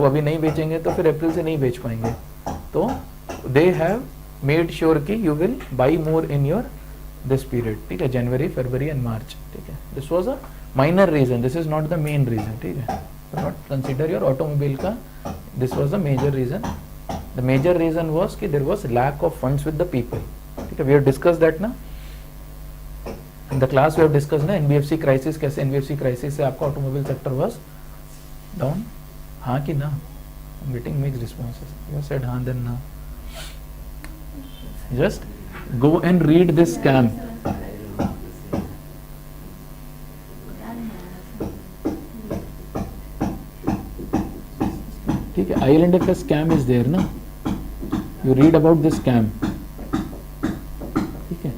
अभी नहीं बेचेंगे तो फिर अप्रैल से नहीं बेच पाएंगे, तो दे हैव मेड श्योर कि you will buy more in your this period, ठीक है, जनवरी, फरवरी एंड मार्च, ठीक है. This was a minor reason, this is not the main reason, ठीक है. नॉट कंसिडर योर ऑटोमोबाइल का, this was the major reason. The major reason was कि there was lack of funds with the people, ठीक है. We have discuss that ना in the class, we have discuss ना NBFC crisis, कैसे NBFC crisis से आपका automobile sector was down. हाँ कि ना? I'm getting mixed responses. You said हाँ then ना. Just go and read this scam. ठीक है, IL&FS scam is there ना. You read about this scam. ठीक है,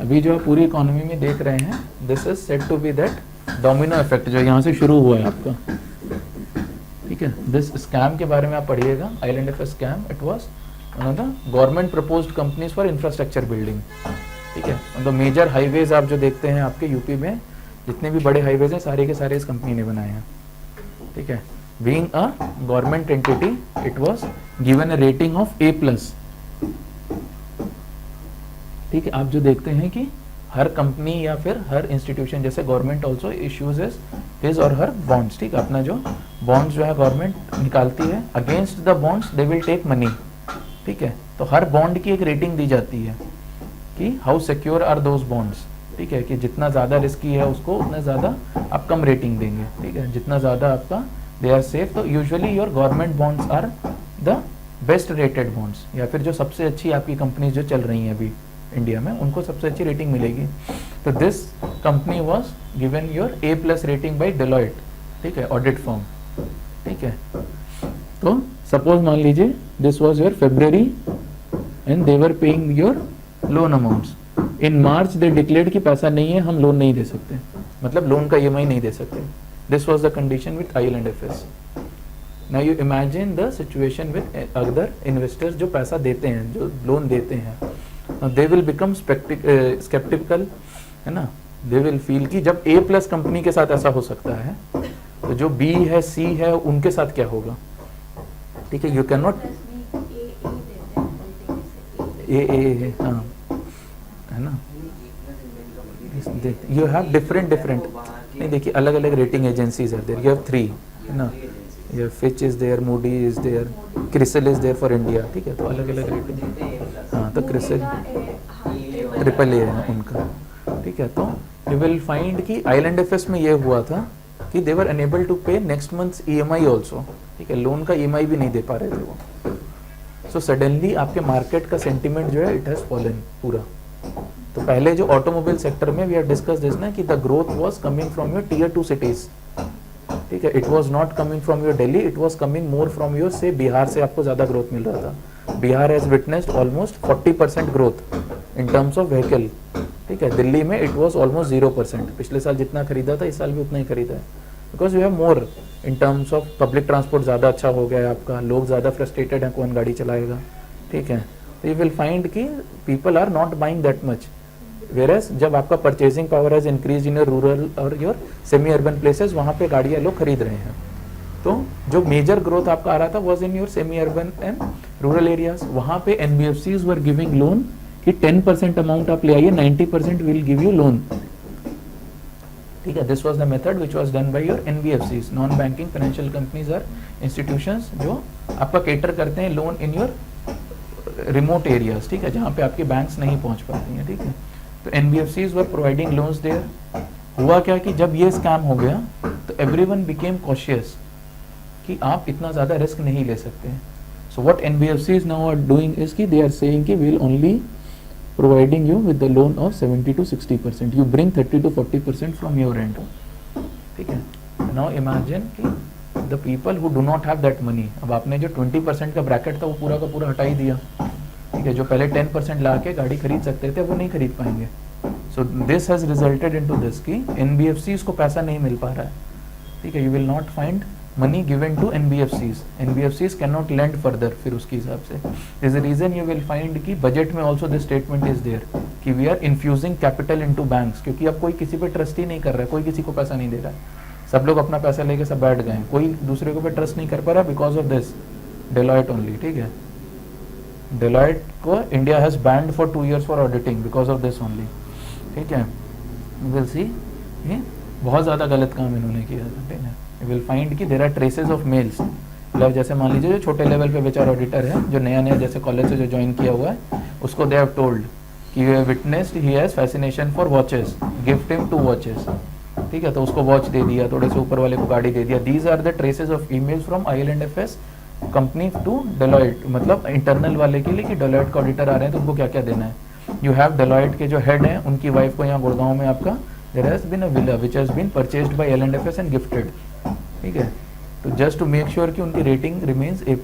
अभी जो आप पूरी इकोनॉमी में देख रहे हैं, this is said to be that domino effect जो यहाँ से शुरू हुआ है आपका, ठीक है. दिस स्कैम के बारे में आप पढ़िएगा, IL&FS scam. It was one of the government proposed companies for infrastructure building, ठीक है. द मेजर हाईवेज आप जो देखते हैं आपके यूपी में, जितने भी बड़े हाईवेज हैं सारे के सारे इस कंपनी ने बनाए हैं, ठीक है. Being a government entity, it was given a rating of A+, ठीक है. आप जो देखते हैं कि हर कंपनी या फिर हर इंस्टीट्यूशन, जैसे गवर्नमेंट ऑल्सो इश्यूज हिज और हर बॉन्ड्स, ठीक है. अपना जो बॉन्ड्स जो है गवर्नमेंट निकालती है, against the bonds they will take money, ठीक है. तो हर बॉन्ड की एक रेटिंग दी जाती है कि how secure are those bonds, ठीक है, कि जितना ज़्यादा रिस्की है उसको उतना ज़्यादा आप कम रेटिंग देंगे, ठीक है. जितना ज़्यादा आपका दे आर सेफ, तो usually your government bonds are the best rated bonds, या फिर जो सबसे अच्छी आपकी कंपनीज जो चल रही हैं अभी इंडिया में, उनको सबसे अच्छी रेटिंग मिलेगी. तो this company was given your A+ rating by Deloitte, ठीक है, ऑडिट फर्म, ठीक है. तो सपोज मान लीजिए this was your February and they were paying your loan amounts. In March they declared कि पैसा नहीं है, हम लोन नहीं दे सकते, मतलब लोन का EMI नहीं दे सकते. This was the condition with IL&FS. Now you imagine the situation with other investors जो पैसा देते हैं, जो लोन देते हैं. They will become skeptical, है ना. They will feel कि जब A+ कंपनी के साथ ऐसा हो सकता है, तो जो B है, C है, उनके साथ क्या होगा, ठीक है. यू कैन नॉट A हाँ, है ना. यू हैव डिफरेंट नहीं, देखिए अलग अलग rating agencies are there. You have 3, है ना. ये Fitch is there, Moody is there, Crisil is there for India, ठीक है. तो अलग अलग रेटिंग, हाँ. तो क्रिसिल AAA है उनका, ठीक है. तो यू विल फाइंड कि IL&FS में ये हुआ था कि दे वर अनेबल टू पे नेक्स्ट मंथ EMI ऑल्सो, ठीक है. लोन का EMI भी नहीं दे पा रहे थे वो. सो सडनली आपके मार्केट का सेंटिमेंट जो है इट हैज फॉलन पूरा. तो पहले जो ऑटोमोबाइल सेक्टर में वी हैव डिस्कस दिस ना कि the growth was coming from your Tier 2 cities, ठीक है. It was not coming from your Delhi, it was coming more from your से बिहार से आपको ज्यादा ग्रोथ मिल रहा था. Bihar has witnessed almost 40% growth in terms of vehicle, ठीक है. दिल्ली में इट वाज ऑलमोस्ट 0%. पिछले साल जितना खरीदा था इस साल भी उतना ही खरीदा है, because you have more in terms of public transport ज़्यादा अच्छा हो गया है आपका, लोग ज़्यादा फ्रस्ट्रेटेड हैं, कौन गाड़ी चलाएगा, ठीक है. तो यू विल फाइंड कि people are not buying that much, whereas जब आपका purchasing power has increase in your rural और योर सेमी अर्बन प्लेसेस, वहाँ पे गाड़ियाँ लोग खरीद रहे हैं. तो जो मेजर ग्रोथ आपका आ रहा था was in your semi urban and rural areas. वहाँ पे NBFCs वर गिविंग लोन कि 10% अमाउंट आप ले आइए, 90% विल गिव यू लोन, ठीक है. This was the method which was done by your NBFCs, non banking financial companies or institutions जो आपका केटर करते हैं loan in your remote areas, ठीक है, जहाँ पे आपके बैंक्स नहीं पहुँच पाती हैं, ठीक है. तो NBFCs were providing loans there. हुआ क्या कि जब ये स्कैम हो गया तो एवरीवन बिकेम कॉशियस कि आप इतना ज़्यादा रिस्क नहीं ले सकते. So what NBFCs now are doing is कि दे आर सेइंग कि we will only providing you with the loan of 70 to 60%. You bring 30 to 40% from your end, ठीक है. Now imagine कि the people who do not have that money, अब आपने जो 20% का bracket था वो पूरा का पूरा हटा ही दिया, ठीक है. जो पहले 10% ला के गाड़ी खरीद सकते थे वो नहीं खरीद पाएंगे. So this has resulted into this कि NBFCs को पैसा नहीं मिल पा रहा है, ठीक है. You will not find money given to NBFCs. NBFCs cannot lend further. फिर उसके हिसाब से this is the reason you will find कि बजट में also this statement is there कि we are infusing capital into banks, क्योंकि अब कोई किसी पे ट्रस्ट ही नहीं कर रहा है, कोई किसी को पैसा नहीं दे रहा है. सब लोग अपना पैसा लेके सब बैठ गए, कोई दूसरे के ऊपर ट्रस्ट नहीं कर पा रहा because of this Deloitte only, ठीक है। डेलॉयट को India has banned for 2 years for auditing because of this only, ठीक है। विल सी ये बहुत ज़्यादा गलत काम इन्होंने किया था, ठीक है। विल फाइंड कि there are traces of mails, मतलब जैसे मान लीजिए जो छोटे लेवल पे बेचारा ऑडिटर है, जो नया नया जैसे कॉलेज से जो ज्वाइन किया हुआ है, उसको दे हैव टोल्ड कि you have witnessed he has fascination for watches, gift him 2 watches, ठीक है। तो उसको वॉच दे दिया, थोड़े से ऊपर वाले को गाड़ी दे दिया। These are the traces of emails from IL&FS company to Deloitte, मतलब इंटरनल वाले के लिए कि डेलॉयट का ऑडिटर आ रहे हैं तो उनको क्या क्या देना है। यू हैव डेलॉयट के जो हेड हैं उनकी वाइफ को यहाँ गुड़गांव में आपका there has been a villa which has been purchased by IL&FS and gifted, ठीक है। तो जस्ट टू मेक श्योर कि उनकी रेटिंग रिमेन्स A+।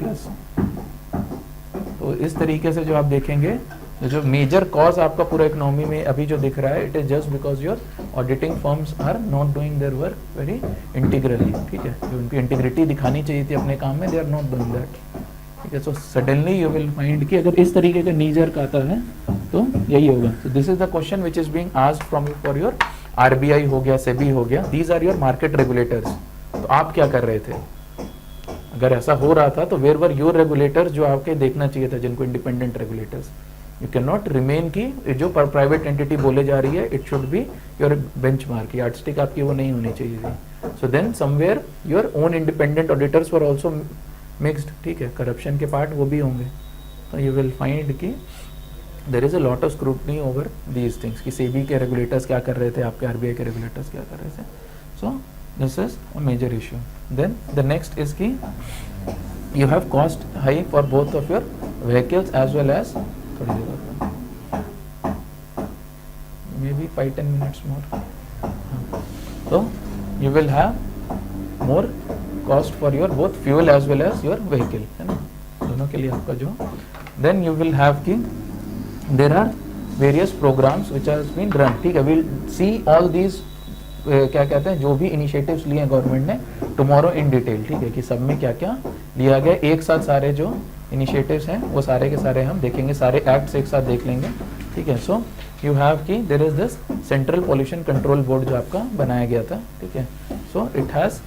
तो इस तरीके से जो आप देखेंगे, जो मेजर कॉज आपका पूरा इकोनॉमी में अभी जो दिख रहा है, it is just because your auditing firms are not doing their work very integrally, ठीक है। जो उनकी इंटीग्रिटी दिखानी चाहिए थी अपने काम में, they are not doing that, ठीक है। So suddenly you will find कि अगर इस तरीके का नी जर्क आता है तो यही होगा। So this is the question which is being asked from you for your RBI हो गया, SEBI हो गया, these are your market regulators. तो आप क्या कर रहे थे अगर ऐसा हो रहा था, तो वेयर वर योर रेगुलेटर्स जो आपके देखना चाहिए था, जिनको independent regulators. You can not remain की जो प्राइवेट एंटिटी बोले जा रही है, it should be your benchmark, yardstick आपकी वो नहीं होनी चाहिए थी। So then somewhere your own independent auditors were also mixed, ठीक है। करप्शन के पार्ट वो भी होंगे। तो यू विल फाइंड कि there is a lot of scrutiny over these things कि सेबी के रेगुलेटर्स क्या कर रहे थे, आपके RBI के रेगुलेटर्स क्या कर रहे थे। So this is a major issue. Then the next is कि you have cost high for both of your vehicles as well as, थोड़ी देर मे बी 5-10 minutes मोर। तो you will have more cost for your both fuel as well as your vehicle, है ना, दोनों के लिए आपका जो। देन यू विल हैव कि there are various programs which has been run, ठीक है। विल सी ऑल दीज क्या कहते हैं जो भी इनिशिएटिव्स लिए हैं गवर्नमेंट ने टुमारो इन डिटेल, ठीक है, कि सब में क्या क्या लिया गया। एक साथ सारे जो इनिशिएटिव्स हैं वो सारे के सारे हम देखेंगे, सारे एक्ट्स एक साथ देख लेंगे, ठीक है। सो यू हैव कि there is this central pollution control board जो आपका बनाया गया था, ठीक है। So it has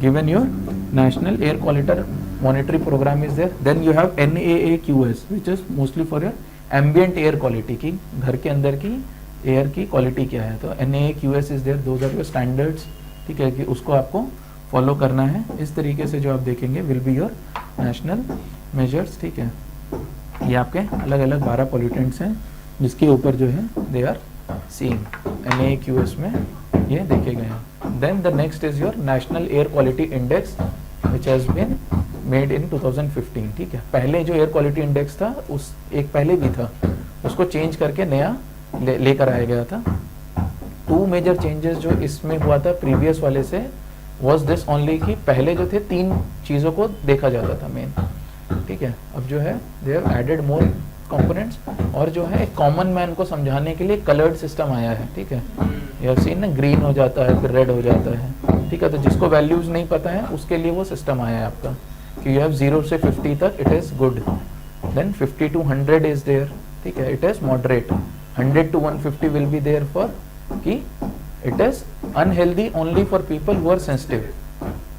given your national air quality monitoring program is there. Then you have NAAQS which is mostly for your ambient air quality, की घर के अंदर की एयर की क्वालिटी क्या है। तो NAAQS is there, those are your standards, ठीक है, कि उसको आपको फॉलो करना है। इस तरीके से जो आप देखेंगे will be your national measures, ठीक है। ये आपके अलग अलग 12 पॉल्यूटेंट्स हैं जिसके ऊपर जो है दे आर सीइंग NAAQS में ये देखे गए हैं। Then the next is your national air quality index which has been made in 2015, ठीक है। पहले जो एयर क्वालिटी इंडेक्स था उस एक पहले भी था, उसको चेंज करके नया लेकर आया गया था। 2 मेजर चेंजेस जो इसमें हुआ था प्रीवियस वाले से वॉज दिस ओनली कि पहले जो थे 3 चीज़ों को देखा जाता था मेन, ठीक है। अब जो है they have added more components, और जो है एक कॉमन मैन को समझाने के लिए कलर्ड सिस्टम आया है, ठीक है। यू हैव सीन ना, ग्रीन हो जाता है फिर रेड हो जाता है, ठीक है। तो जिसको वैल्यूज नहीं पता है उसके लिए वो सिस्टम आया है आपका कि यू हैव 0 से 50 तक it is good, then 50 to 100 is there, ठीक है, it is moderate, 100 to 150 will be there for कि it is unhealthy only for people who are sensitive,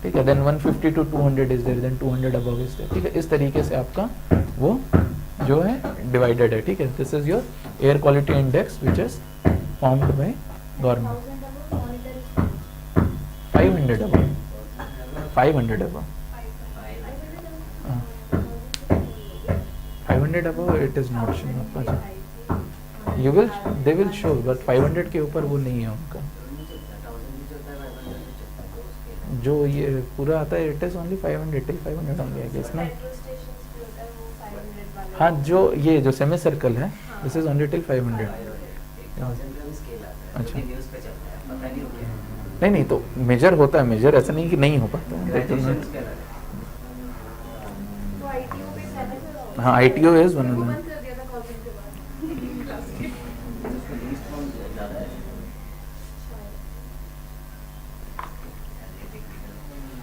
ठीक है। then 150 to 200 is there, then 200 above is there, ठीक है। इस तरीके से आपका वो जो है डिवाइडेड है, ठीक है। This is your air quality index which is formed by government. 500 above, 500 above, 500 above it is not shown, you will they will show, but 500 के ऊपर वो नहीं है उनका। जो ये पूरा आता है it is only 500 till 500 only I guess ना। हाँ, जो ये जो सेमी सर्कल है दिस इज ओनली till 500। अच्छा, नहीं तो मेजर होता है, मेजर ऐसा नहीं कि नहीं हो पाता है। हाँ, ITO is one of them.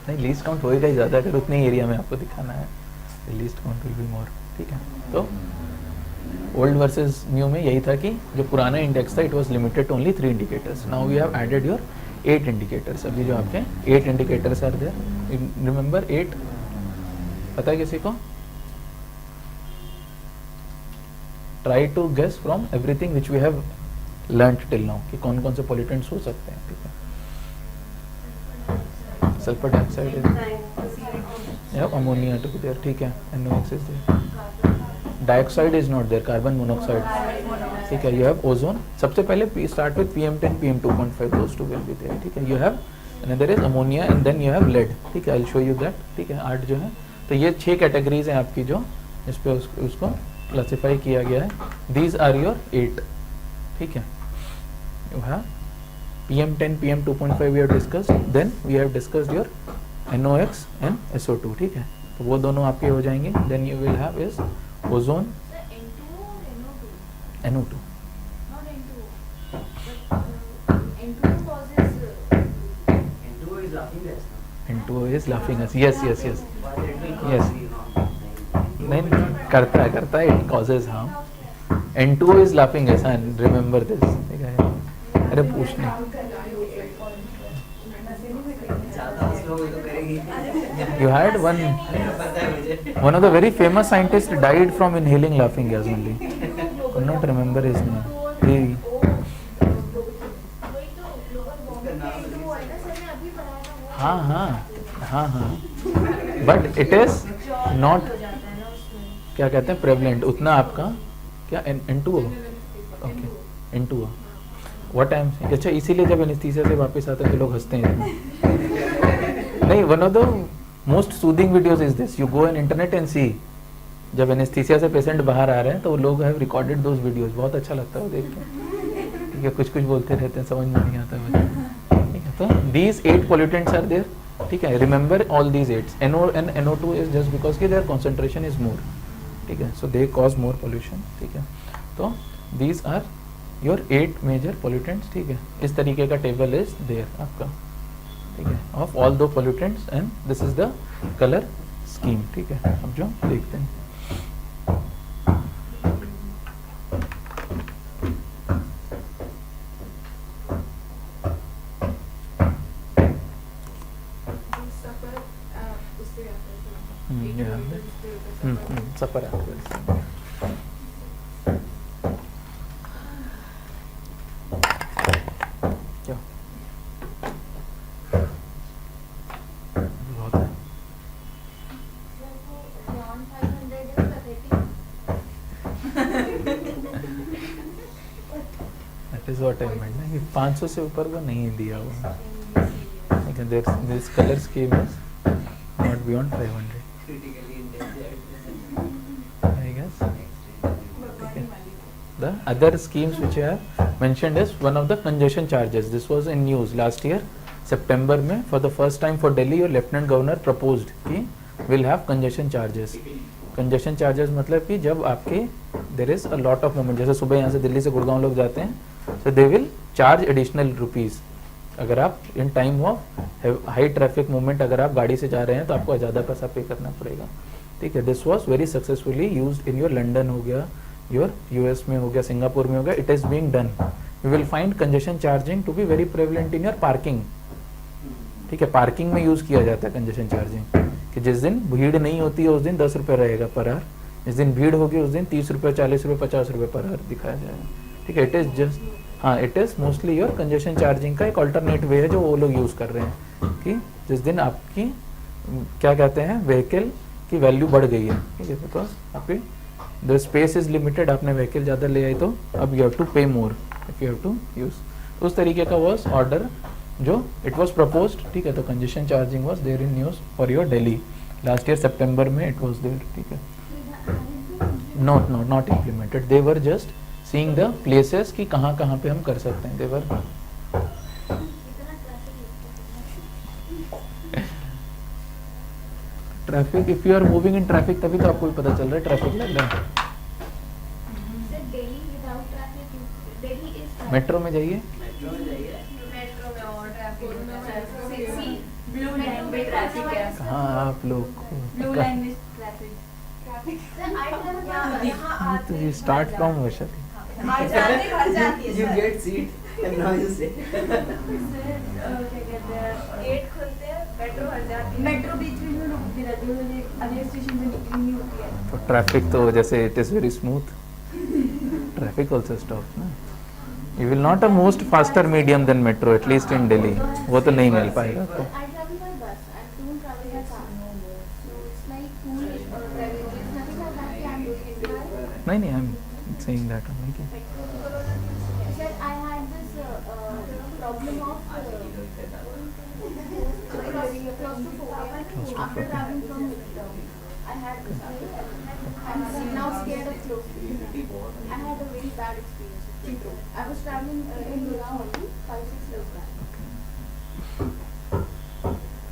नहीं, लीस्ट काउंट होएगा ही ज़्यादा अगर उतने एरिया में आपको दिखाना है, least count will be more, ठीक है। तो ओल्ड वर्सेस न्यू में यही था कि जो पुराना इंडेक्स था it was limited to only 3 indicators, now we have added your 8 indicators, अभी जो आपके 8 इंडिकेटर्स आर देयर, रिमेंबर 8, पता है किसी को? Try to guess from everything which we have learned till now कि कौन कौन से पॉल्यूटेंट्स हो सकते हैं, ठीक है? सल्फर डाइऑक्साइड इज, या अमोनिया टू बी देयर, ठीक है, NOx is there, dioxide is not there, carbon monoxide, ठीक है, यू हैव ओजोन, सबसे पहले start with PM10 PM2.5, those two will be there, ठीक है, you have another is ammonia and then you have lead, ठीक है, I will show you that, ठीक है, 8 जो है, तो ये 6 कैटेगरीज हैं आपकी जो इस पे उसको क्लासिफाई किया गया है, दीज आर योर 8, ठीक है, you have PM10 PM2.5 we have discussed, then we have discussed your NOx and SO2, ठीक है, तो वो दोनों आपके हो जाएंगे, then you will have is ozone, N2 or NO2? NO2, Not N2O. But N2O causes. N2O is laughing gas. N2O is laughing gas, yes yes yes, But it will cause Yes. नहीं करता है, it causes harm, N2O is laughing gas, and remember this, ठीक है, अरे पूछने ज़्यादा slow तो करेगी। you had one पता है मुझे। one of the very famous scientists died from inhaling laughing gas only, could not remember his name, he वही तो ग्लोबल वार्मिंग का N2O है ना सर, ने अभी पढ़ाया था वो। हाँ, बट इट इज नॉट, हो जाता है ना उसमें। क्या कहते हैं, प्रेवलेंट उतना आपका, क्या N2O, okay, N2O, what I am saying, अच्छा, इसीलिए जब एनेस्थीसिया से वापस आते हैं तो लोग हंसते हैं नहीं, one of the most soothing videos is this, you go in internet and see, जब एनेस्थीसिया से पेशेंट बाहर आ रहे हैं तो वो लोग हैव रिकॉर्डेड दोज वीडियोस, बहुत अच्छा लगता है वो देख के, ठीक है, कुछ कुछ बोलते रहते हैं, समझ में नहीं आता है, ठीक है, तो दीज 8 पोल्यूटेंट्स आर देयर, ठीक है, remember all these 8, NO and NO2 is just because की देयर कॉन्सेंट्रेशन इज मोर, ठीक है, सो दे कॉज मोर पोल्यूशन, ठीक है, तो these are your 8 major pollutants, ठीक है, इस तरीके का टेबल इज देयर आपका, ठीक है, ऑफ ऑल दो pollutants, and this is the colour scheme, ठीक है, अब जो देखते हैं, सफर क्या बहुत है, Beyond 500 is pathetic. That is what I meant ना, कि 500 से ऊपर का नहीं दिया हुआ, ठीक है, this colour scheme is not beyond 500, Critically endangered. I guess. The other schemes which I have mentioned is one of the congestion charges. This was in news last year, September में, for the first time for Delhi, your Lieutenant Governor proposed कि will have congestion charges. Congestion charges मतलब कि जब आपके there is a lot of movement, जैसे सुबह यहाँ से दिल्ली से गुड़गांव लोग जाते हैं, so they will charge additional rupees. अगर आप in time of high traffic movement अगर आप गाड़ी से जा रहे हैं तो आपको ज़्यादा पैसा पे करना पड़ेगा, ठीक है, this was very successfully used in your London हो गया, योर US में हो गया, सिंगापुर में हो गया, it is being done, you will find congestion charging to be very prevalent in your parking, ठीक है, पार्किंग में यूज़ किया जाता है कंजेशन चार्जिंग, कि जिस दिन भीड़ नहीं होती है उस दिन 10 रुपये रहेगा पर आवर, जिस दिन भीड़ होगी उस दिन 30 रुपये 40 रुपये 50 रुपये पर आवर दिखाया जाएगा, ठीक है, इट इज़ जस्ट, हाँ, it is mostly your congestion charging का एक अल्टरनेट वे है जो वो लोग यूज़ कर रहे हैं, कि जिस दिन आपकी क्या कहते हैं व्हीकल की वैल्यू बढ़ गई है, ठीक है, बिकॉज आपकी द स्पेस इज लिमिटेड, आपने व्हीकल ज़्यादा ले आई तो अब you have to pay more if you have to use, उस तरीके का वॉज ऑर्डर जो इट वॉज प्रपोज्ड, ठीक है, तो congestion charging was there in news for your Delhi last year सितंबर में इट वॉज देयर, ठीक है, not implemented, they were just seeing the places कि कहाँ कहाँ पे हम कर सकते हैं, they were traffic, if you are moving in traffic तभी तो आपको भी पता चल रहा है ट्रैफिक लग रहा है, Sir, Delhi without traffic, Delhi is metro में जाइए, मेट्रो में जाइए। मेट्रो में और ट्रैफिक, ब्लू लाइन पे ट्रैफिक है, कहाँ आप लोग ब्लू लाइन में ट्रैफिक, सर आई यहाँ तो यू स्टार्ट फ्रॉम वर्षा, आ जाती है You get seat. नॉइज से क्या कहते हैं, गेट खुलते हैं, मेट्रो हट जाती है, मेट्रो बीच बीच में रुकती रहती है, मुझे अगले स्टेशन पे निकलनी नहीं होती है। तो ट्रैफिक तो जैसे it is very smooth, traffic also stop ना। You will not a most faster medium than metro at least in Delhi, वो तो नहीं मिल पाएगा आपको। I travel by bus. I don't travel by car. So it's like foolish or traveling. It's nothing like that. I'm doing it because नहीं नहीं, I am saying that only कि said I had this problem of claustrophobia after traveling from Vietnam. I had this. I'm now scared of claustrophobia. I had a very bad experience with Chitro. I was traveling in Gurgaon only 5-6 years back.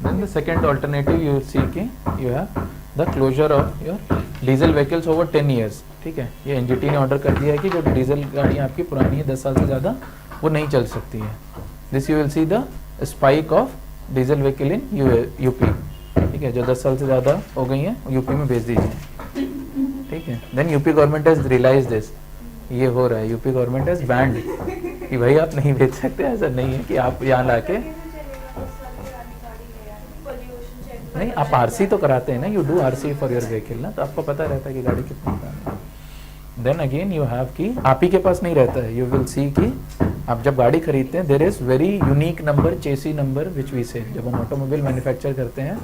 Then the second alternative you will see कि you have the closure of your diesel vehicles over 10 years, ठीक है। ये NGT ने order कर दिया है कि जो डीजल गाड़ियाँ आपकी पुरानी है 10 साल से ज़्यादा, वो नहीं चल सकती है। This you will see the spike of diesel vehicle in UP, ठीक है। जो 10 साल से ज़्यादा हो गई हैं यूपी में भेज दीजिए, ठीक है। Then UP government has realise this, ये हो रहा है, यूपी गवर्नमेंट हैज़ बैंड कि भाई आप नहीं भेज सकते, ऐसा नहीं है कि आप यहाँ ला के नहीं, आप आरसी तो कराते हैं ना, you do RC for your vehicle ना, तो आपको पता रहता है कि गाड़ी कितनी पुरानी है। देन अगेन यू हैव कि आप ही के पास नहीं रहता है, यू विल सी कि आप जब गाड़ी खरीदते हैं there is very unique number, chassis number which we say, जब हम ऑटोमोबाइल मैन्युफैक्चर करते हैं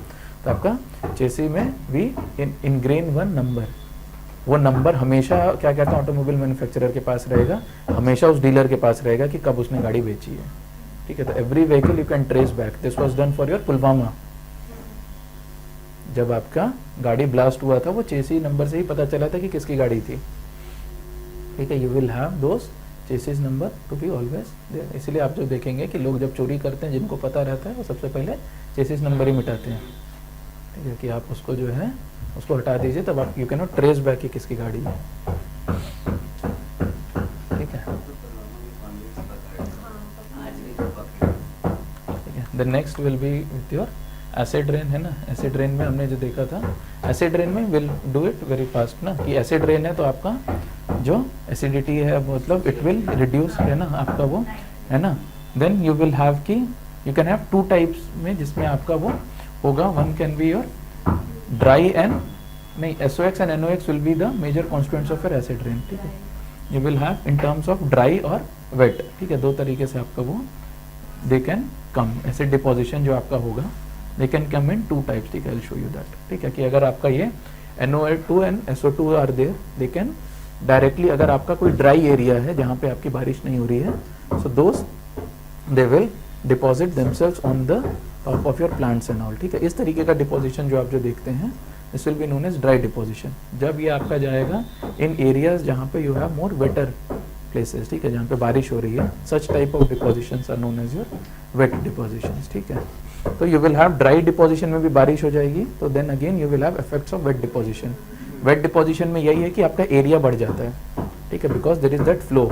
तो आपका चेसी में वी इनग्रेन वन नंबर, वो नंबर हमेशा क्या कहते हैं ऑटोमोबाइल मैन्युफैक्चरर के पास रहेगा, हमेशा उस डीलर के पास रहेगा कि कब उसने गाड़ी बेची है, ठीक है। तो every vehicle you can trace back. This was done for your Pulwama, जब आपका गाड़ी ब्लास्ट हुआ था वो चेसी नंबर से ही पता चला था कि किसकी गाड़ी थी, ठीक है। You will have those chassis number to be always there. इसलिए आप जो देखेंगे कि लोग जब चोरी करते हैं जिनको पता रहता है वो सबसे पहले चेसिस नंबर ही मिटाते हैं, ठीक है, कि आप उसको जो है उसको हटा दीजिए, तब आप you can not trace back कि किसकी गाड़ी है, ठीक है। ठीक है, the next will be with your acid rain, है ना। एसिड रेन में हमने जो देखा था, एसिड रेन में will do it very fast ना, कि एसिड रेन है तो आपका जो एसिडिटी है मतलब इट विल रिड्यूस, है ना आपका वो, है ना। देन यू विल हैव कि you can have two types में जिसमें आपका वो होगा, one can be your dry and नहीं, SOX and NOX will be the major constituents of your acid rain, ठीक है। You will have in terms of dry और वेट, ठीक है, दो तरीके से आपका वो they can come, acid deposition जो आपका होगा they can come in two types, ठीक है। I will show you that, ठीक है, कि अगर आपका ये NO2 and SO2 are there, they can directly, अगर आपका कोई ड्राई एरिया है जहाँ पे आपकी बारिश नहीं हो रही है, so those they will deposit themselves on the top of your plants and all, ठीक है। इस तरीके का डिपोजिशन जो आप जो देखते हैं this will be known as dry deposition. जब ये आपका जाएगा इन एरियाज जहाँ पे you have more wetter places, ठीक है, जहाँ पे बारिश हो रही है, such type of depositions are known as your wet depositions, ठीक है। तो you will have dry deposition में भी बारिश हो जाएगी, तो then again you will have effects of wet deposition. Wet deposition में यही है कि आपका एरिया बढ़ जाता है, ठीक है, because there is that flow,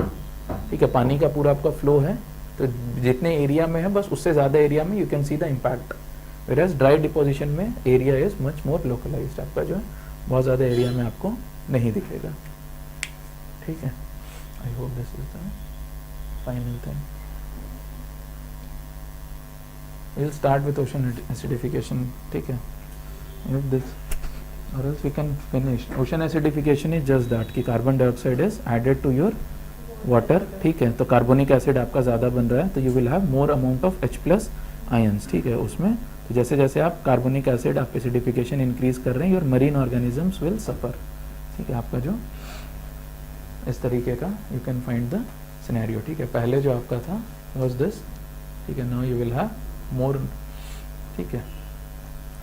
ठीक है, पानी का पूरा आपका फ्लो है, तो जितने एरिया में है बस उससे ज़्यादा एरिया में you can see the impact, whereas dry deposition में area is much more localised, आपका जो है बहुत ज़्यादा एरिया में आपको नहीं दिखेगा, ठीक है। I hope this is the final thing. We'll start with ocean acidification, ठीक है, with this, or else we can finish. Ocean acidification is just that कि carbon dioxide is added to your water, ठीक है, तो carbonic acid आपका ज़्यादा बन रहा है, तो you will have more amount of H+ ions, ठीक है, उसमें। तो जैसे जैसे आप कार्बोनिक एसिड आप एसिडिफिकेशन इंक्रीज कर रहे हैं, your marine organisms will suffer, ठीक है, आपका जो इस तरीके का you can find the scenario, ठीक है। पहले जो आपका था was this, ठीक है, now you will have मोर, ठीक है,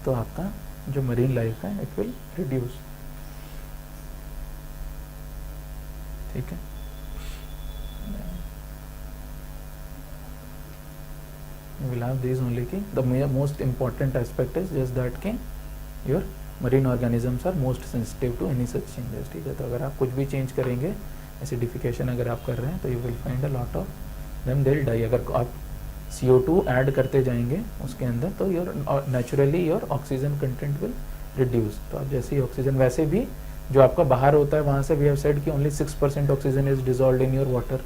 तो आपका जो मरीन लाइफ है इट विल रिड्यूस, ठीक है। You will have these only कि the most important aspect is just that कि your marine organisms are most sensitive to any such changes, ठीक है। तो अगर आप कुछ भी चेंज करेंगे, एसिडिफिकेशन अगर आप कर रहे हैं, तो you will find a lot of them they'll die। अगर आप CO2 ऐड करते जाएंगे उसके अंदर, तो your naturally your oxygen content will reduce. तो आप जैसे ही ऑक्सीजन, वैसे भी जो आपका बाहर होता है वहाँ से वी हैव सेड कि only 6% oxygen is dissolved in your water,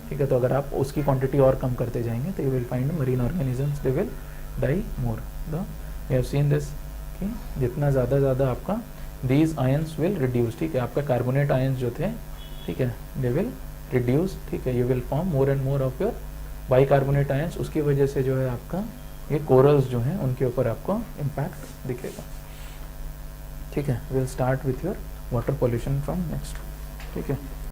ठीक है, तो अगर आप उसकी क्वांटिटी और कम करते जाएंगे तो you will find marine organisms they will die more. The we have seen this कि जितना ज़्यादा आपका दीज आयंस विल रिड्यूस. ठीक है, आपका कार्बोनेट आयंस जो थे, ठीक है, दे विल रिड्यूस. ठीक है, you will form more and more of your bicarbonate ions. उसकी वजह से जो है आपका ये कोरल्स जो हैं उनके ऊपर आपको इम्पैक्ट दिखेगा. ठीक है, will start with your water pollution from next. ठीक है.